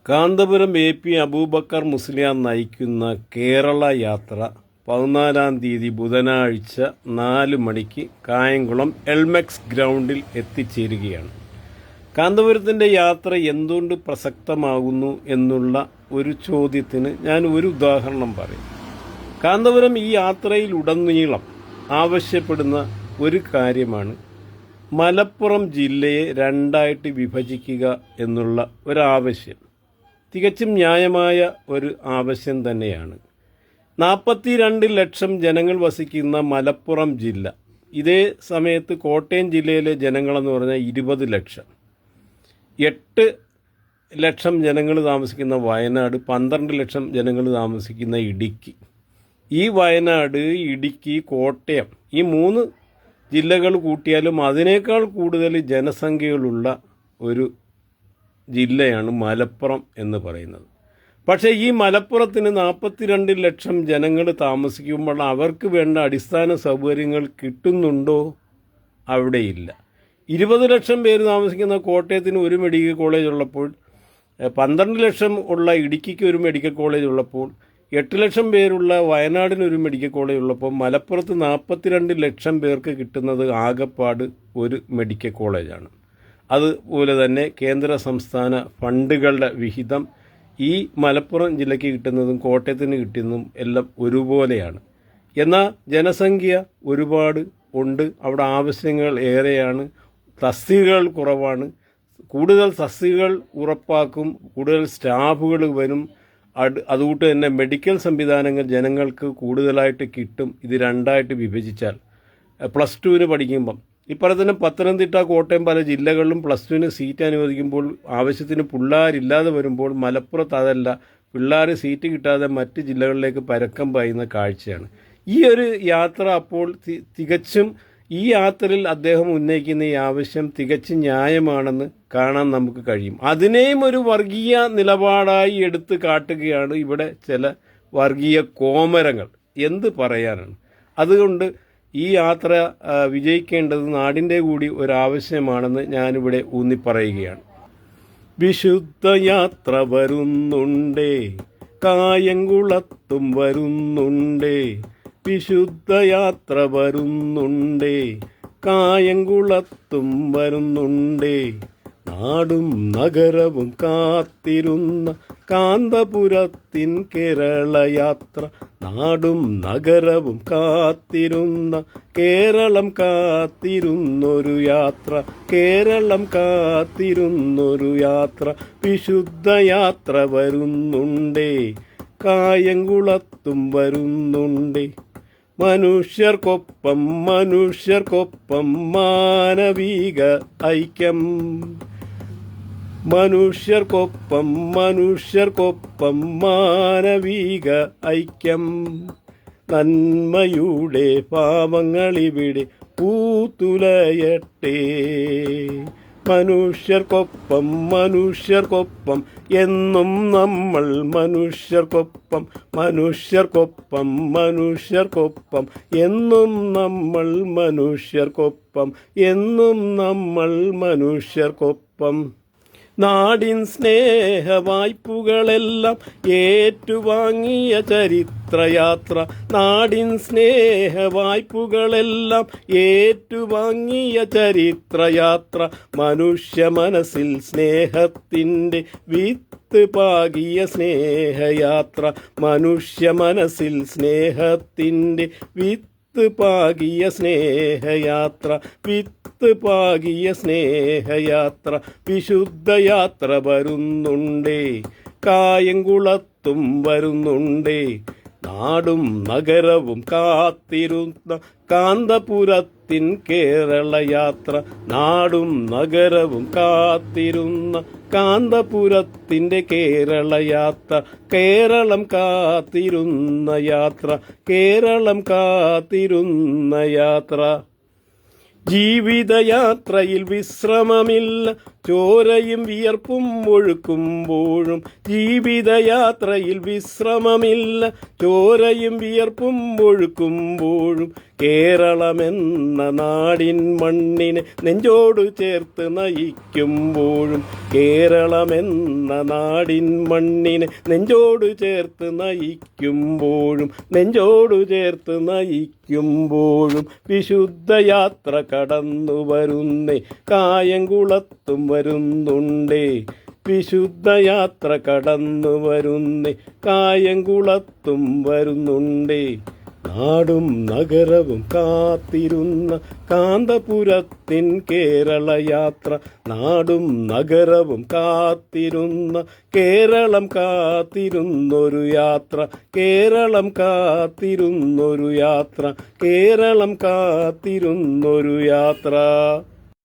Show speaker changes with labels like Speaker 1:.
Speaker 1: Kanthapuram AP Abubakar Musliyar നയിക്കുന്ന കേരള യാത്ര 14-ാം തീയതി ബുധനാഴ്ച 4 മണിക്ക് കായംകുളം എൽമെക്സ് ഗ്രൗണ്ടിൽ എത്തിച്ചേരുകയാണ്. കാന്തപുരത്തിൻ്റെ യാത്ര എന്തുകൊണ്ട് പ്രസക്തമാകുന്നു എന്നുള്ള ഒരു ചോദ്യത്തിന് ഞാൻ ഒരു ഉദാഹരണം പറയും. കാന്തപുരം ഈ യാത്രയിലുടനീളം ആവശ്യപ്പെടുന്ന ഒരു കാര്യമാണ് മലപ്പുറം ജില്ലയെ രണ്ടായിട്ട് വിഭജിക്കുക എന്നുള്ള ഒരാവശ്യം. തികച്ചും ന്യായമായ ഒരു ആവശ്യം തന്നെയാണ്. 42 ലക്ഷം ജനങ്ങൾ വസിക്കുന്ന മലപ്പുറം ജില്ല, ഇതേ സമയത്ത് കോട്ടയം ജില്ലയിലെ ജനങ്ങളെന്ന് പറഞ്ഞാൽ 20 ലക്ഷം, 8 ലക്ഷം ജനങ്ങൾ താമസിക്കുന്ന വയനാട്, 12 ലക്ഷം ജനങ്ങൾ താമസിക്കുന്ന ഇടുക്കി. ഈ വയനാട്, ഇടുക്കി, കോട്ടയം ഈ 3 ജില്ലകൾ കൂട്ടിയാലും അതിനേക്കാൾ കൂടുതൽ ജനസംഖ്യകളുള്ള ഒരു ജില്ലയാണ് മലപ്പുറം എന്ന് പറയുന്നത്. പക്ഷേ ഈ മലപ്പുറത്തിന് 42 ലക്ഷം ജനങ്ങൾ താമസിക്കുമ്പോൾ അവർക്ക് വേണ്ട അടിസ്ഥാന സൗകര്യങ്ങൾ കിട്ടുന്നുണ്ടോ? അവിടെയില്ല. 20 ലക്ഷം പേര് താമസിക്കുന്ന കോട്ടയത്തിന് ഒരു മെഡിക്കൽ കോളേജ് ഉള്ളപ്പോൾ, 12 ലക്ഷം ഉള്ള ഇടുക്കിക്ക് ഒരു മെഡിക്കൽ കോളേജ് ഉള്ളപ്പോൾ, 8 ലക്ഷം പേരുള്ള വയനാടിന് ഒരു മെഡിക്കൽ കോളേജ് ഉള്ളപ്പോൾ മലപ്പുറത്ത് 42 ലക്ഷം പേർക്ക് കിട്ടുന്നത് ആകെപ്പാട് ഒരു മെഡിക്കൽ കോളേജാണ്. അതുപോലെ തന്നെ കേന്ദ്ര സംസ്ഥാന ഫണ്ടുകളുടെ വിഹിതം ഈ മലപ്പുറം ജില്ലയ്ക്ക് കിട്ടുന്നതും കോട്ടയത്തിന് കിട്ടുന്നതും എല്ലാം ഒരുപോലെയാണ്. എന്നാൽ ജനസംഖ്യ ഒരുപാട് ഉണ്ട്, അവിടെ ആവശ്യങ്ങൾ ഏറെയാണ്, തസ്തികകൾ കുറവാണ്. കൂടുതൽ തസ്തികകൾ ഉറപ്പാക്കും, കൂടുതൽ സ്റ്റാഫുകൾ വരും, അതുകൊണ്ട് തന്നെ മെഡിക്കൽ സംവിധാനങ്ങൾ ജനങ്ങൾക്ക് കൂടുതലായിട്ട് കിട്ടും. ഇത് രണ്ടായിട്ട് വിഭജിച്ചാൽ +2 പഠിക്കുമ്പം ഇപ്പറത്തന്നെ പത്തനംതിട്ട, കോട്ടയം പല ജില്ലകളിലും +2 സീറ്റ് അനുവദിക്കുമ്പോൾ ആവശ്യത്തിന് പിള്ളേരില്ലാതെ വരുമ്പോൾ മലപ്പുറത്ത് അതല്ല, പിള്ളേർ സീറ്റ് കിട്ടാതെ മറ്റ് ജില്ലകളിലേക്ക് പരക്കം പായുന്ന കാഴ്ചയാണ്. ഈ ഒരു യാത്ര അപ്പോൾ തികച്ചും ഈ യാത്രയിൽ അദ്ദേഹം ഉന്നയിക്കുന്ന ഈ ആവശ്യം തികച്ചും ന്യായമാണെന്ന് കാണാൻ നമുക്ക് കഴിയും. അതിനെയും ഒരു വർഗീയ നിലപാടായി എടുത്ത് കാട്ടുകയാണ് ഇവിടെ ചില വർഗീയ കോമരങ്ങൾ. എന്ത് പറയാനാണ്? അതുകൊണ്ട് ഈ യാത്ര വിജയിക്കേണ്ടത് നാടിൻ്റെ കൂടി ഒരാവശ്യമാണെന്ന് ഞാനിവിടെ ഊന്നിപ്പറയുകയാണ്. വിശുദ്ധ യാത്ര വരുന്നുണ്ടേ, കായംകുളത്തും വരുന്നുണ്ടേ, വിശുദ്ധ യാത്ര വരുന്നുണ്ടേ, കായംകുളത്തും വരുന്നുണ്ടേ, നാടും നഗരവും കാത്തിരുന്ന കാന്തപുരത്തിൻ കേരളയാത്ര, നാടും നഗരവും കാത്തിരുന്ന കേരളം കാത്തിരുന്നൊരു യാത്ര, കേരളം കാത്തിരുന്നൊരു യാത്ര, വിശുദ്ധ യാത്ര വരുന്നുണ്ടേ, കായംകുളത്തും വരുന്നുണ്ടേ. മനുഷ്യർക്കൊപ്പം മനുഷ്യർക്കൊപ്പം മാനവിക ഐക്യം, മനുഷ്യർക്കൊപ്പം മനുഷ്യർക്കൊപ്പം മാനവിക ഐക്യം, നന്മയുടെ പാവങ്ങളിവിടെ പൂത്തുലയട്ടെ. മനുഷ്യർക്കൊപ്പം മനുഷ്യർക്കൊപ്പം എന്നും നമ്മൾ മനുഷ്യർക്കൊപ്പം, മനുഷ്യർക്കൊപ്പം മനുഷ്യർക്കൊപ്പം എന്നും നമ്മൾ മനുഷ്യർക്കൊപ്പം, എന്നും നമ്മൾ മനുഷ്യർക്കൊപ്പം. നാടിൻ സ്നേഹ വായ്പുകളെല്ലാം ഏറ്റുവാങ്ങിയ ചരിത്രയാത്ര, നാടിൻ സ്നേഹ വായ്പുകളെല്ലാം ഏറ്റുവാങ്ങിയ ചരിത്രയാത്ര, മനുഷ്യ മനസ്സിൽ സ്നേഹത്തിൻ്റെ വിത്ത് പാകിയ സ്നേഹയാത്ര, മനുഷ്യ മനസ്സിൽ സ്നേഹത്തിൻ്റെ വിത്ത് പാകിയ സ്നേഹയാത്ര, വിത്ത് പാകിയ സ്നേഹയാത്ര, വിശുദ്ധ യാത്ര വരുന്നുണ്ടേ, കായംകുളത്തും വരുന്നുണ്ടേ, നാടും നഗരവും കാത്തിരുന്ന കാന്തപുരത്തിൻ കേരളയാത്ര, നാടും നഗരവും കാത്തിരുന്ന കാന്തപുരത്തിൻ്റെ കേരളയാത്ര, കേരളം കാത്തിരുന്ന യാത്ര, കേരളം കാത്തിരുന്ന യാത്ര. ജീവിതയാത്രയിൽ വിശ്രമമില്ല, ചോരയും വിയർപ്പും ഒഴുക്കുമ്പോഴും ജീവിതയാത്രയിൽ വിശ്രമമില്ല. ചോരയും വിയർപ്പും ഒഴുക്കുമ്പോഴും കേരളമെന്ന നാടിൻ മണ്ണിനെ നെഞ്ചോട് ചേർത്ത് നയിക്കുമ്പോഴും കേരളമെന്ന നാടിൻ മണ്ണിനെ നെഞ്ചോട് ചേർത്ത് നയിക്കുമ്പോഴും നയിക്കുമ്പോഴും വിശുദ്ധയാത്ര കടന്നു വരുന്നേ, കായംകുളത്തും വരുന്നുണ്ടേ. വിശുദ്ധയാത്ര കടന്നു വരുന്നേ, കായംകുളത്തും വരുന്നുണ്ടേ. നാടും നഗരവും കാത്തിരുന്ന കാന്തപുരത്തിൻ കേരളയാത്ര, നാടും നഗരവും കാത്തിരുന്ന കേരളം കാത്തിരുന്നൊരു യാത്ര, കേരളം കാത്തിരുന്നൊരു യാത്ര, കേരളം കാത്തിരുന്നൊരു യാത്ര.